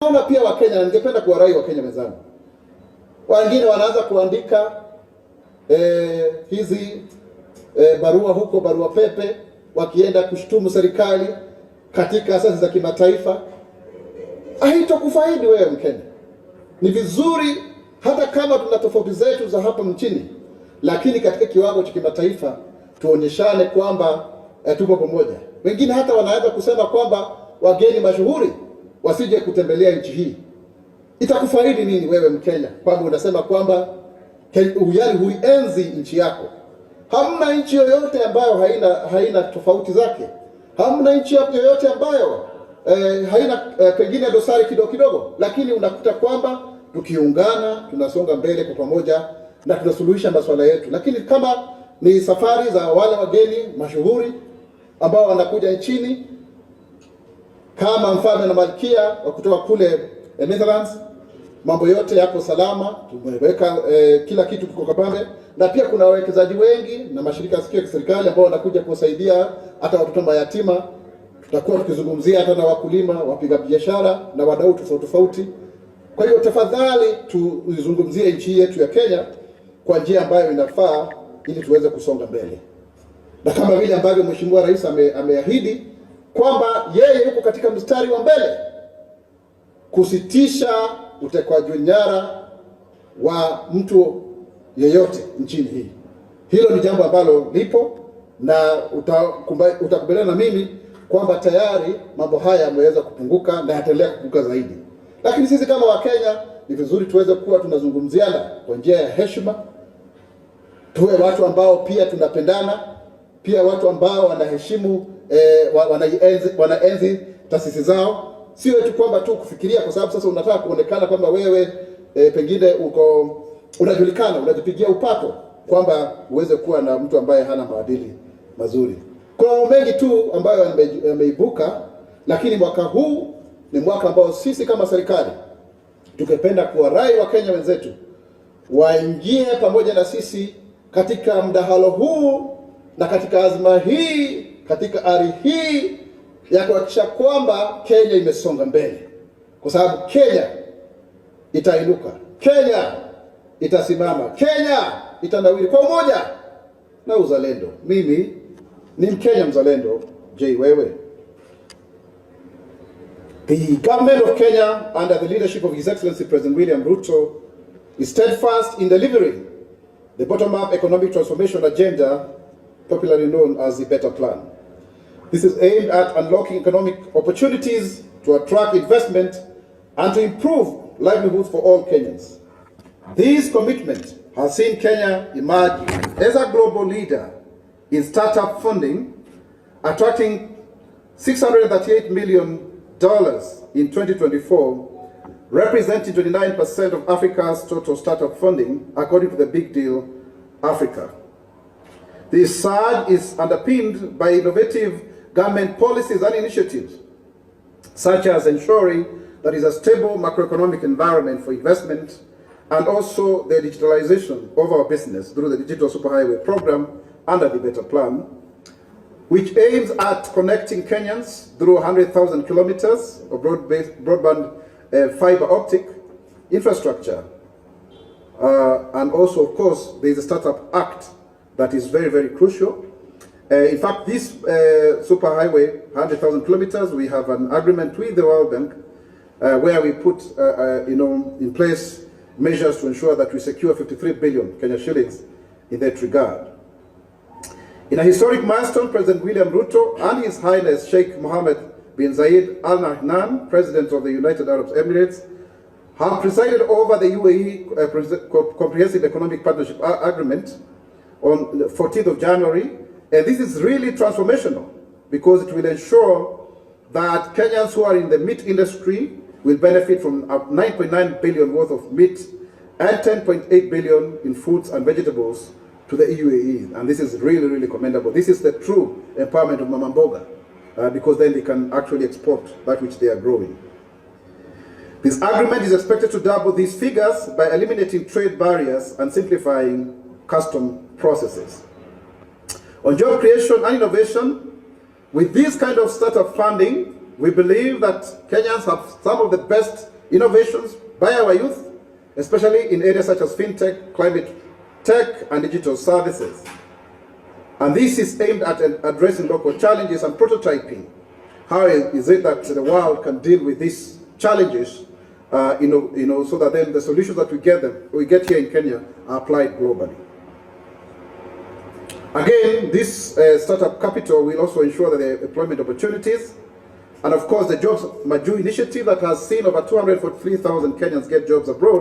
Naona pia Wakenya, na ningependa kuwarai Wakenya wenzangu, wengine wanaanza kuandika hizi barua huko, barua pepe, wakienda kushtumu serikali katika asasi za kimataifa. Haitokufaidi wewe Mkenya. Ni vizuri hata kama tuna tofauti zetu za hapa nchini, lakini katika kiwango cha kimataifa tuonyeshane kwamba tupo pamoja. Wengine hata wanaanza kusema kwamba wageni mashuhuri wasije kutembelea nchi hii. Itakufaidi nini wewe Mkenya kwamba unasema kwamba huienzi nchi yako? Hamna nchi yoyote ambayo haina tofauti zake. Hamna nchi yoyote ambayo haina pengine dosari kidogo kidogo, lakini unakuta kwamba tukiungana tunasonga mbele kwa pamoja na tunasuluhisha masuala yetu. Lakini kama ni safari za wale wageni mashuhuri ambao wanakuja nchini kama mfalme na malkia wa kutoka kule Netherlands, mambo yote yako salama, tumeweka kila kitu kiko kapande, na pia kuna wawekezaji wengi na mashirika ya kiserikali ambao wanakuja kusaidia hata watoto mayatima. Tutakuwa tukizungumzia hata na wakulima, wapiga biashara na wadau tofauti tofauti. Kwa hiyo tafadhali tuzungumzie nchi yetu ya Kenya kwa njia ambayo inafaa ili tuweze kusonga mbele. Na kama vile ambavyo Mheshimiwa Rais ameahidi kwamba yeye yuko katika mstari wa mbele kusitisha utekwaji nyara wa mtu yeyote nchini hii. Hilo ni jambo ambalo lipo, na utakubaliana na mimi kwamba tayari mambo haya yameweza kupunguka na yataendelea kupunguka zaidi. Lakini sisi kama Wakenya ni vizuri tuweze kuwa tunazungumziana kwa njia ya heshima, tuwe watu ambao pia tunapendana, pia watu ambao wanaheshimu wanaenzi taasisi zao. Sio tu kwamba tu kufikiria kwa sababu sasa unataka kuonekana kwamba wewe pengine unajulikana, unajipigia upato kwamba uweze kuwa na mtu ambaye hana maadili mazuri. Kwa mengi tu ambayo yameibuka, lakini mwaka huu ni mwaka ambao sisi kama serikali tukipenda kuwarai Wakenya wenzetu waingie pamoja na sisi katika mdahalo huu na katika azma hii, katika ari hii ya kuhakikisha kwamba Kenya imesonga mbele, kwa sababu Kenya itainuka, Kenya itasimama, Kenya itanawiri kwa umoja na uzalendo. Mimi ni Mkenya mzalendo. Je, wewe? The government of Kenya, under the leadership of His Excellency President William Ruto, is steadfast in delivering the bottom-up economic transformation agenda, popularly known as the Better Plan. This is aimed at unlocking economic opportunities to attract investment and to improve livelihoods for all Kenyans. This commitment has seen Kenya emerge as a global leader in startup funding, attracting $638 million in 2024, representing 29% of Africa's total startup funding, according to the Big Deal Africa. This surge is underpinned by innovative government policies and initiatives, such as ensuring there is a stable macroeconomic environment for investment, and also the digitalization of our business through the Digital Superhighway program under the Better Plan, which aims at connecting Kenyans through 100,000 kilometers of broadband fiber optic infrastructure. And also, of course, there is a Startup Act that is very, very crucial. In fact, this superhighway, 100,000 kilometers, we have an agreement with the World Bank where we put in place measures to ensure that we secure 53 billion Kenya shillings in that regard. In a historic milestone, President William Ruto and His Highness Sheikh Mohammed bin Zayed Al Nahyan, President of the United Arab Emirates, have presided over the UAE Comprehensive Economic Partnership Agreement on the 14th of January. And this is really transformational because it will ensure that Kenyans who are in the meat industry will benefit from 9.9 billion worth of meat and 10.8 billion in fruits and vegetables to the UAE. And this is really, really commendable. This is the true empowerment of Mama Mboga, because then they can actually export that which they are growing. This agreement is expected to double these figures by eliminating trade barriers and simplifying custom processes. On job creation and innovation, with this kind of startup funding, we believe that Kenyans have some of the best innovations by our youth, especially in areas such as fintech, climate tech, and digital services. And this is aimed at addressing local challenges and prototyping. How is it that the world can deal with these challenges, so that then the solutions that we get here in Kenya are applied globally. Again, this startup capital will also ensure that there are employment opportunities. And of course, the Jobs Maju initiative that has seen over 243,000 Kenyans get jobs abroad